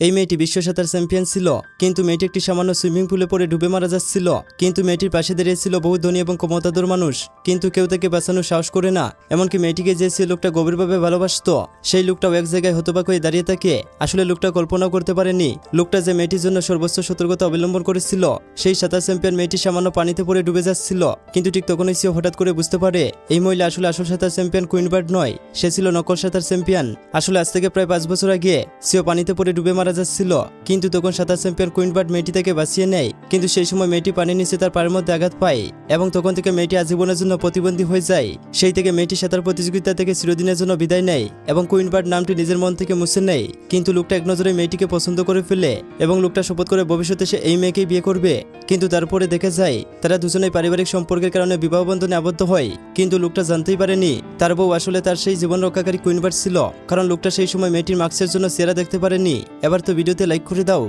এই মেয়েটি বিশ্ব সাঁতার চ্যাম্পিয়ন ছিল, কিন্তু মেয়েটি একটি সামান্য সুইমিং পুলে পড়ে ডুবে মারা যাচ্ছিল। কিন্তু মেয়েটির পাশে দাঁড়িয়েছিল বহু ধনী এবং ক্ষমতাধর মানুষ, কিন্তু কেউ তাকে বাঁচানোর সাহস করে না। এমনকি মেয়েটিকে যে লোকটা গভীরভাবে ভালোবাসতো, সেই লোকটাও এক জায়গায় হতবাক হয়ে দাঁড়িয়ে থাকে। আসলে লোকটা কল্পনাও করতে পারেনি লোকটা যে মেয়েটির জন্য সর্বোচ্চ সতর্কতা অবলম্বন করেছিল। সেই সাঁতার চ্যাম্পিয়ন মেয়েটি সামান্য পানিতে পড়ে ডুবে যাচ্ছিল, কিন্তু ঠিক তখনই সে হঠাৎ করে বুঝতে পারে এই মহিলা আসলে আসল সাঁতার চ্যাম্পিয়ন কুইন বার্ড নয়, সে ছিল নকল সাঁতার চ্যাম্পিয়ন। আসলে আজ থেকে প্রায় 5 বছর আগে সেও পানিতে পড়ে ডুবে মারা যাচ্ছিল, কিন্তু তখন সাঁতার চ্যাম্পিয়ন কুইন বার্ড মেয়েটি তাকে বাঁচিয়ে নেয়। কিন্তু সেই সময় মেয়েটি পানির নিচে তার পায়ের মধ্যে আঘাত পায় এবং তখন থেকে মেয়েটি আজীবনের জন্য প্রতিবন্ধী হয়ে যায়। সেই থেকে মেয়েটি সাঁতার প্রতিযোগিতা থেকে চিরদিনের জন্য বিদায় নেয় এবং কুইন বার্ড নামটি নিজের মন থেকে মুছে নেয়। কিন্তু লোকটা এক নজরে মেয়েটিকে পছন্দ করে ফেলে এবং লোকটা শপথ করে ভবিষ্যতে সে এই মেয়েকেই বিয়ে করবে। কিন্তু তারপরে দেখা যায় তারা দুজনেই পারিবারিক সম্পর্কের কারণে বিবাহ বন্ধনে আবদ্ধ হয়। কিন্তু লোকটা জানতেই পারেনি তার বউ আসলে তার সেই জীবন রক্ষাকারী কুইন বার্ড ছিল, কারণ লোকটা সেই সময় মেয়েটির মার্কসের জন্য চেহারা দেখতে পারেনি। এবার তো ভিডিওতে লাইক করে দাও।